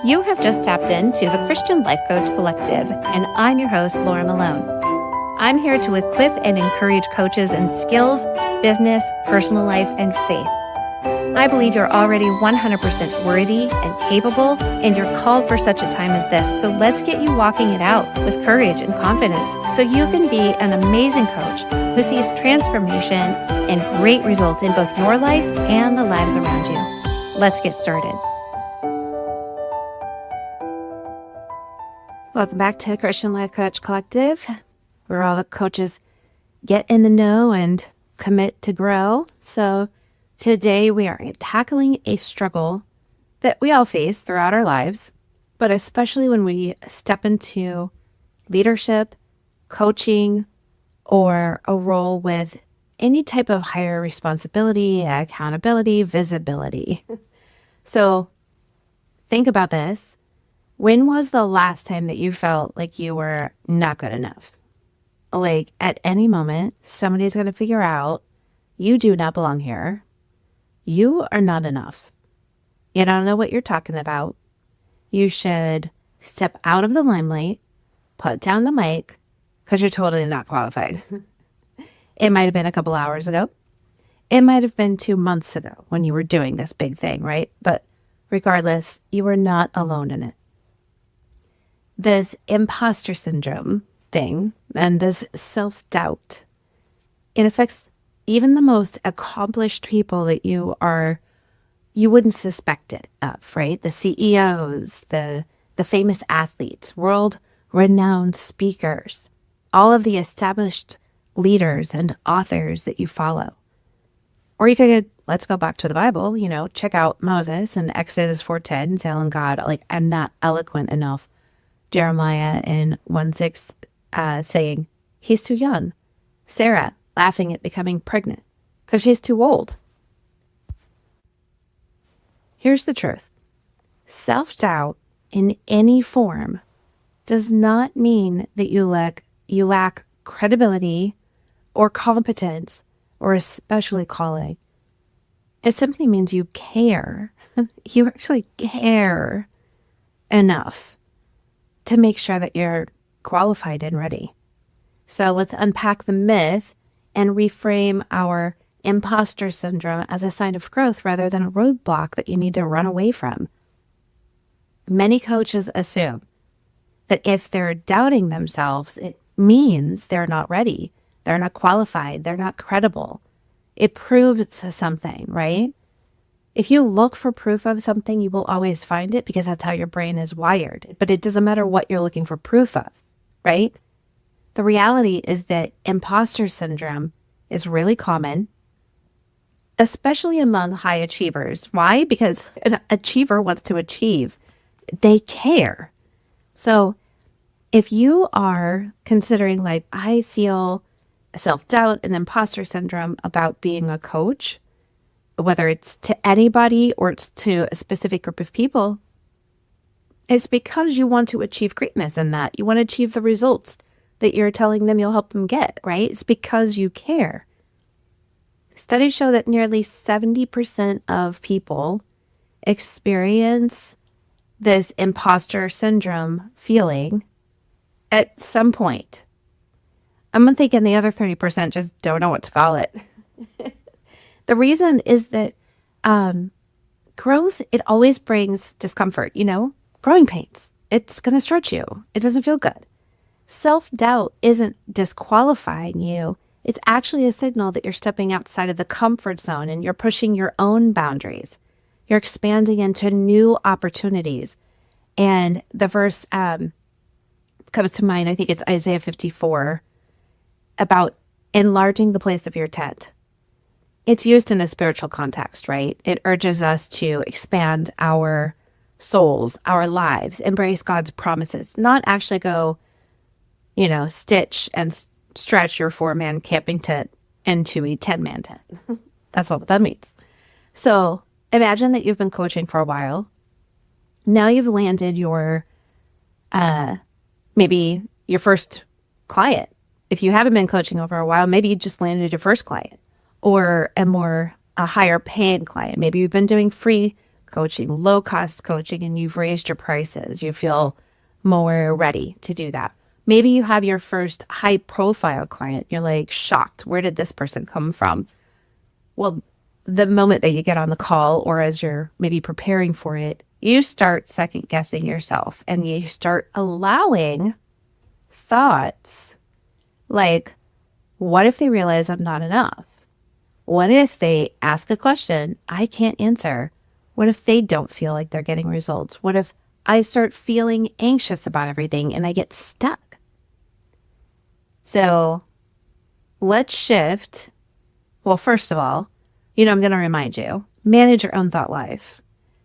You have just tapped into the Christian Life Coach Collective, and I'm your host, Laura Malone. I'm here to equip and encourage coaches in skills, business, personal life, and faith. I believe you're already 100% worthy and capable, and you're called for such a time as this. So let's get you walking it out with courage and confidence so you can be an amazing coach who sees transformation and great results in both your life and the lives around you. Let's get started. Welcome back to Christian Life Coach Collective, where all the coaches get in the know and commit to grow. So today we are tackling a struggle that we all face throughout our lives, but especially when we step into leadership, coaching, or a role with any type of higher responsibility, accountability, visibility. So think about this. When was the last time that you felt like you were not good enough? Like at any moment, somebody's going to figure out you do not belong here. You are not enough. You don't know what you're talking about. You should step out of the limelight, put down the mic, because you're totally not qualified. It might have been a couple hours ago. It might have been 2 months ago when you were doing this big thing, right? But regardless, you are not alone in it. This imposter syndrome thing and this self-doubt, it affects even the most accomplished people that you wouldn't suspect it of, right? The CEOs, the famous athletes, world-renowned speakers, all of the established leaders and authors that you follow. Or you could, let's go back to the Bible, check out Moses and Exodus 4:10, telling God, like, I'm not eloquent enough. Jeremiah in 1:6 saying, he's too young. Sarah laughing at becoming pregnant because she's too old. Here's the truth. Self-doubt in any form does not mean that you lack credibility or competence or especially calling. It simply means you care. You actually care enough to make sure that you're qualified and ready. So let's unpack the myth and reframe our imposter syndrome as a sign of growth rather than a roadblock that you need to run away from. Many coaches assume that if they're doubting themselves, it means they're not ready, they're not qualified, they're not credible. It proves something, right? If you look for proof of something, you will always find it because that's how your brain is wired. But it doesn't matter what you're looking for proof of, right? The reality is that imposter syndrome is really common, especially among high achievers. Why? Because an achiever wants to achieve. They care. So if you are considering like, I feel self-doubt and imposter syndrome about being a coach, whether it's to anybody or it's to a specific group of people, it's because you want to achieve greatness in that. You want to achieve the results that you're telling them you'll help them get, right? It's because you care. Studies show that nearly 70% of people experience this imposter syndrome feeling at some point. I'm thinking the other 30% just don't know what to call it. The reason is that growth, it always brings discomfort, growing pains. It's going to stretch you. It doesn't feel good. Self-doubt isn't disqualifying you. It's actually a signal that you're stepping outside of the comfort zone and you're pushing your own boundaries. You're expanding into new opportunities. And the verse comes to mind, I think it's Isaiah 54, about enlarging the place of your tent. It's used in a spiritual context, right? It urges us to expand our souls, our lives, embrace God's promises, not actually go, stitch and stretch your 4-man camping tent into a 10-man tent. That's what that means. So imagine that you've been coaching for a while. Now you've landed your, maybe your first client. If you haven't been coaching over a while, maybe you just landed your first client or a higher paying client. Maybe you've been doing free coaching, low cost coaching, and you've raised your prices. You feel more ready to do that. Maybe you have your first high profile client. You're like shocked. Where did this person come from? Well, the moment that you get on the call or as you're maybe preparing for it, you start second guessing yourself and you start allowing thoughts like, what if they realize I'm not enough? What if they ask a question I can't answer? What if they don't feel like they're getting results? What if I start feeling anxious about everything and I get stuck? So let's shift. Well, first of all, I'm going to remind you, manage your own thought life.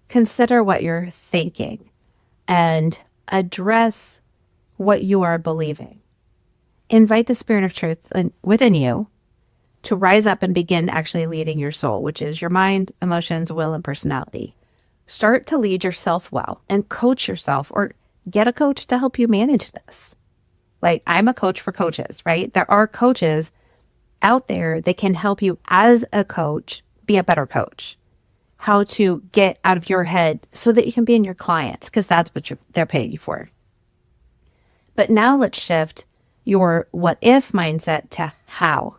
Consider what you're thinking and address what you are believing. Invite the spirit of truth within you to rise up and begin actually leading your soul, which is your mind, emotions, will, and personality. Start to lead yourself well and coach yourself or get a coach to help you manage this. Like, I'm a coach for coaches, right? There are coaches out there that can help you as a coach be a better coach. How to get out of your head so that you can be in your clients, because that's what they're paying you for. But now let's shift your what if mindset to how.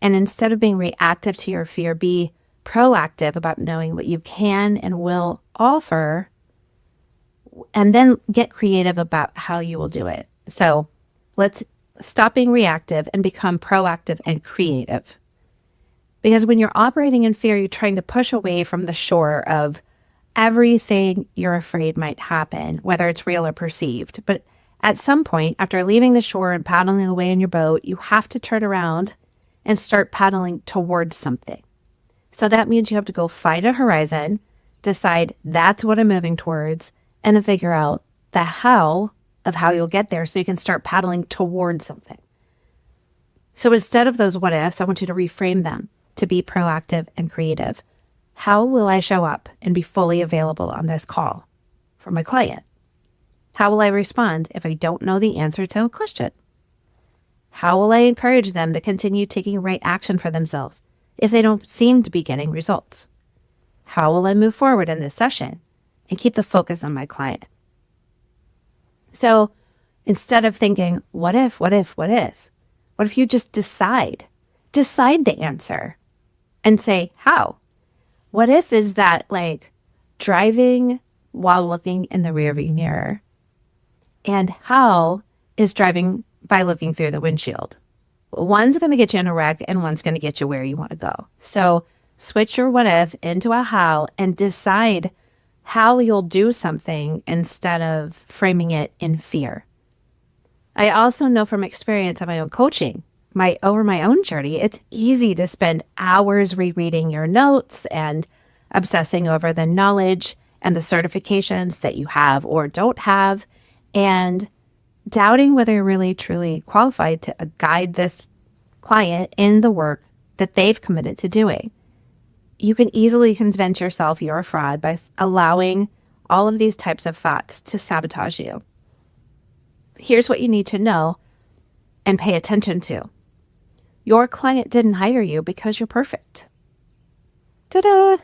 And instead of being reactive to your fear, be proactive about knowing what you can and will offer, and then get creative about how you will do it. So let's stop being reactive and become proactive and creative. Because when you're operating in fear, you're trying to push away from the shore of everything you're afraid might happen, whether it's real or perceived. But at some point, after leaving the shore and paddling away in your boat, you have to turn around and start paddling towards something. So that means you have to go find a horizon, decide that's what I'm moving towards, and then figure out the how of how you'll get there so you can start paddling towards something. So instead of those what ifs, I want you to reframe them to be proactive and creative. How will I show up and be fully available on this call for my client? How will I respond if I don't know the answer to a question? How will I encourage them to continue taking right action for themselves if they don't seem to be getting results? How will I move forward in this session and keep the focus on my client? So instead of thinking, what if you just decide the answer and say, how? What if is that like driving while looking in the rearview mirror? And how is driving by looking through the windshield? One's going to get you in a wreck and one's going to get you where you want to go. So switch your what if into a how and decide how you'll do something instead of framing it in fear. I also know from experience of my own coaching, over my own journey, it's easy to spend hours rereading your notes and obsessing over the knowledge and the certifications that you have or don't have, and doubting whether you're really truly qualified to guide this client in the work that they've committed to doing. You can easily convince yourself you're a fraud by allowing all of these types of thoughts to sabotage you. Here's what you need to know and pay attention to. Your client didn't hire you because you're perfect. Ta-da!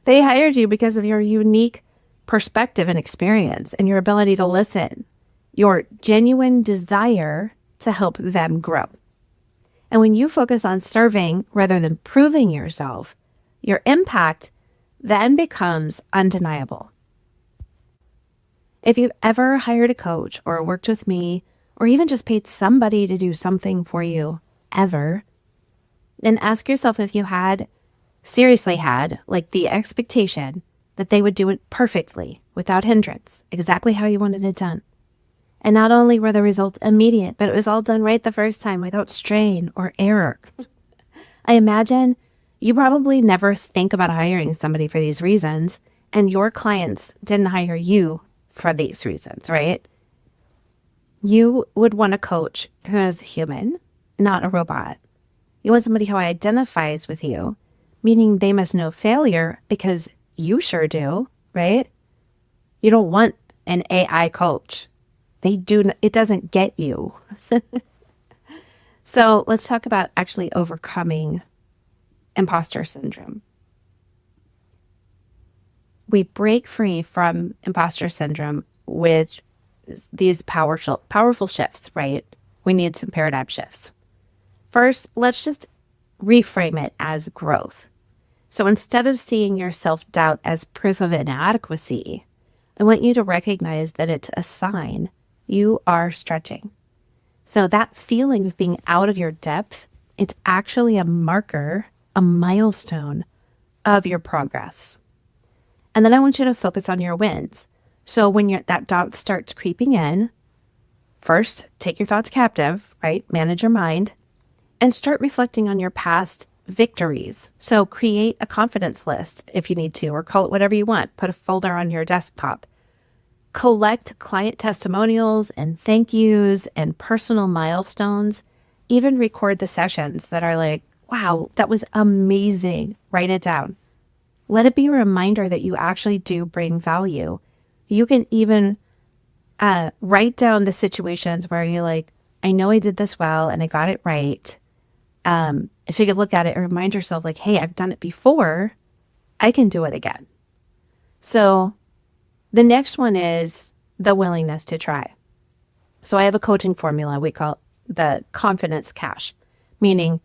They hired you because of your unique perspective and experience and your ability to listen, your genuine desire to help them grow. And when you focus on serving rather than proving yourself, your impact then becomes undeniable. If you've ever hired a coach or worked with me, or even just paid somebody to do something for you ever, then ask yourself if you seriously had like the expectation that they would do it perfectly without hindrance, exactly how you wanted it done. And not only were the results immediate, but it was all done right the first time without strain or error. I imagine you probably never think about hiring somebody for these reasons, and your clients didn't hire you for these reasons, right? You would want a coach who is human, not a robot. You want somebody who identifies with you, meaning they must know failure because you sure do, right? You don't want an AI coach. It doesn't get you. So let's talk about actually overcoming imposter syndrome. we break free from imposter syndrome with these powerful shifts, right? We need some paradigm shifts. First, let's just reframe it as growth. So instead of seeing your self-doubt as proof of inadequacy, I want you to recognize that it's a sign you are stretching. So that feeling of being out of your depth, it's actually a marker, a milestone of your progress. And then I want you to focus on your wins. So when that doubt starts creeping in, first, take your thoughts captive, right? Manage your mind and start reflecting on your past victories. So create a confidence list if you need to, or call it whatever you want. Put a folder on your desktop. Collect client testimonials and thank yous and personal milestones. Even record the sessions that are like, wow, that was amazing. Write it down. Let it be a reminder that you actually do bring value. You can even write down the situations where you're like, I know I did this well and I got it right. So you can look at it and remind yourself like, hey, I've done it before. I can do it again. So the next one is the willingness to try. So I have a coaching formula we call the confidence cache, meaning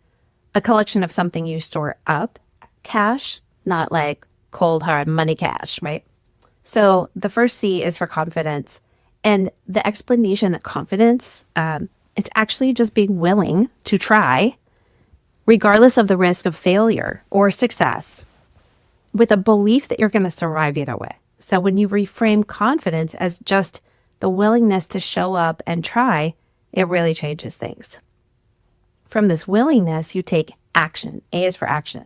a collection of something you store up, cash, not like cold hard money cash, right? So the first C is for confidence. And the explanation that confidence, it's actually just being willing to try, regardless of the risk of failure or success, with a belief that you're going to survive either way. So when you reframe confidence as just the willingness to show up and try, it really changes things. From this willingness, you take action. A is for action.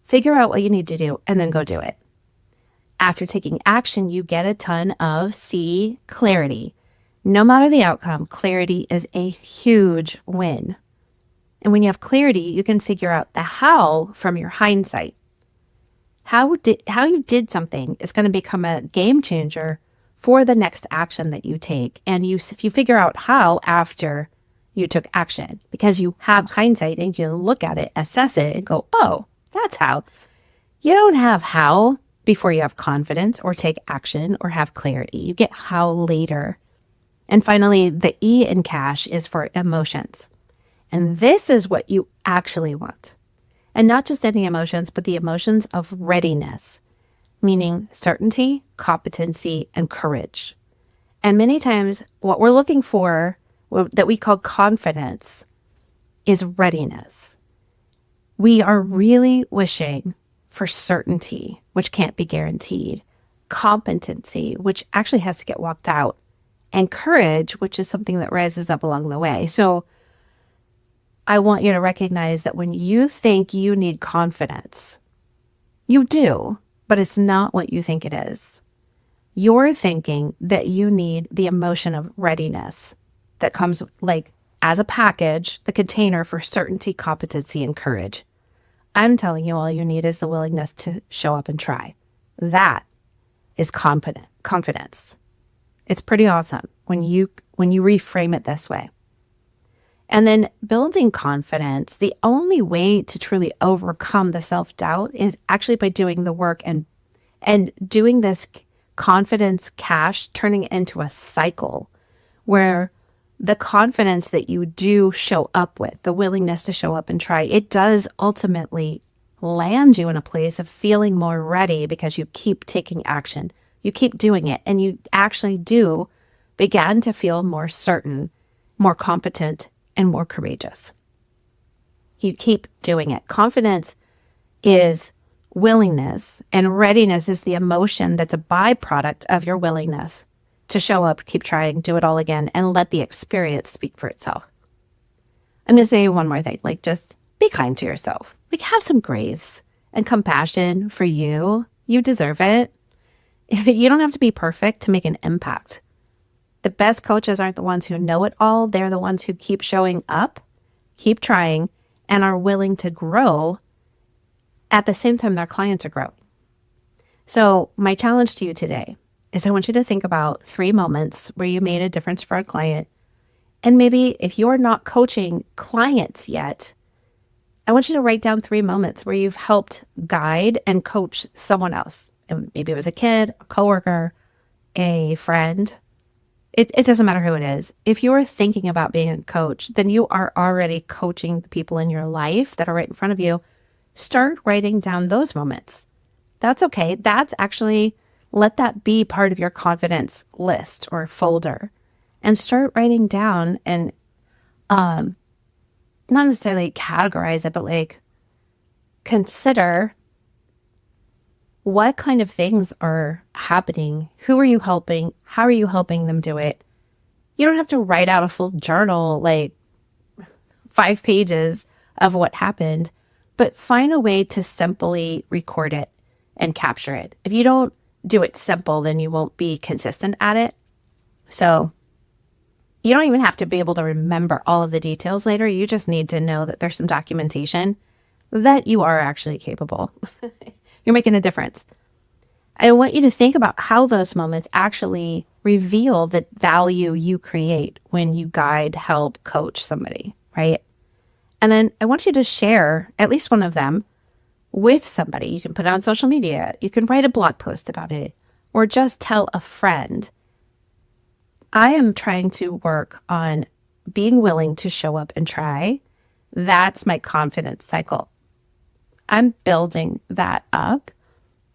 Figure out what you need to do and then go do it. After taking action, you get a ton of C, clarity. No matter the outcome, clarity is a huge win. And when you have clarity, you can figure out the how from your hindsight. How you did something is going to become a game changer for the next action that you take. And if you figure out how after you took action, because you have hindsight and you look at it, assess it, and go, oh, that's how. You don't have how before you have confidence or take action or have clarity. You get how later. And finally, the E in cash is for emotions. And this is what you actually want. And not just any emotions, but the emotions of readiness, meaning certainty, competency, and courage. And many times what we're looking for that we call confidence is readiness. We are really wishing for certainty, which can't be guaranteed, competency, which actually has to get walked out, and courage, which is something that rises up along the way. So I want you to recognize that when you think you need confidence, you do, but it's not what you think it is. You're thinking that you need the emotion of readiness that comes like as a package, the container for certainty, competency, and courage. I'm telling you, all you need is the willingness to show up and try. That is confidence. It's pretty awesome when you reframe it this way. And then building confidence, the only way to truly overcome the self-doubt is actually by doing the work and doing this confidence cache, turning it into a cycle where the confidence that you do show up with, the willingness to show up and try, it does ultimately land you in a place of feeling more ready because you keep taking action. You keep doing it, and you actually do begin to feel more certain, more competent, and more courageous. You keep doing it. Confidence is willingness, and readiness is the emotion that's a byproduct of your willingness to show up, keep trying, do it all again, and let the experience speak for itself. I'm going to say one more thing, like just be kind to yourself. Like have some grace and compassion for you. You deserve it. You don't have to be perfect to make an impact. The best coaches aren't the ones who know it all. They're the ones who keep showing up, keep trying, and are willing to grow at the same time their clients are growing. So my challenge to you today is I want you to think about 3 moments where you made a difference for a client. And maybe if you're not coaching clients yet, I want you to write down 3 moments where you've helped guide and coach someone else. And maybe it was a kid, a coworker, a friend. It doesn't matter who it is. If you're thinking about being a coach, then you are already coaching the people in your life that are right in front of you. Start writing down those moments. That's okay. That's actually, let that be part of your confidence list or folder, and start writing down and not necessarily categorize it, but like consider what kind of things are happening. Who are you helping? How are you helping them do it? You don't have to write out a full journal, like 5 pages of what happened, but find a way to simply record it and capture it. If you don't do it simple, then you won't be consistent at it. So you don't even have to be able to remember all of the details later. You just need to know that there's some documentation that you are actually capable. You're making a difference. I want you to think about how those moments actually reveal the value you create when you guide, help, coach somebody, right? And then I want you to share at least one of them with somebody. You can put it on social media. You can write a blog post about it, or just tell a friend. I am trying to work on being willing to show up and try. That's my confidence cycle. I'm building that up.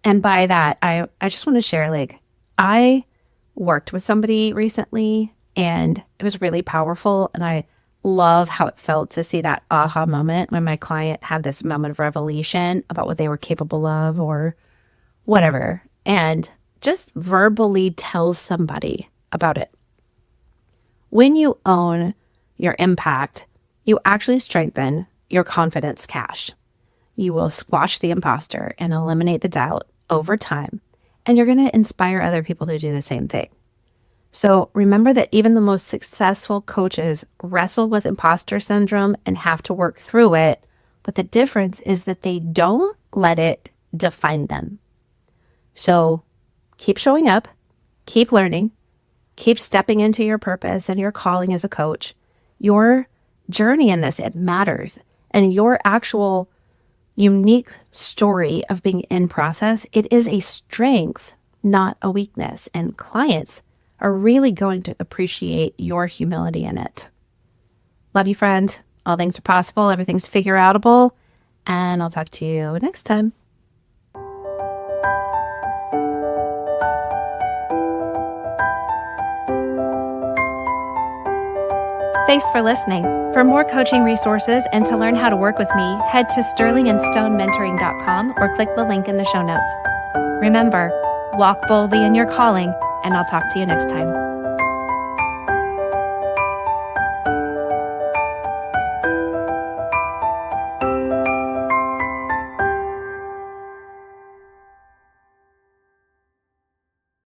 And by that, I just want to share, like, I worked with somebody recently and it was really powerful. And I love how it felt to see that aha moment when my client had this moment of revelation about what they were capable of or whatever. And just verbally tell somebody about it. When you own your impact, you actually strengthen your confidence cache. You will squash the imposter and eliminate the doubt over time, and you're going to inspire other people to do the same thing. So remember that even the most successful coaches wrestle with imposter syndrome and have to work through it, but the difference is that they don't let it define them. So keep showing up, keep learning, keep stepping into your purpose and your calling as a coach. Your journey in this, it matters. And your actual unique story of being in process, it is a strength, not a weakness. And clients are really going to appreciate your humility in it. Love you, friend. All things are possible. Everything's figure outable. And I'll talk to you next time. Thanks for listening. For more coaching resources and to learn how to work with me, head to sterlingandstonementoring.com or click the link in the show notes. Remember, walk boldly in your calling, and I'll talk to you next time.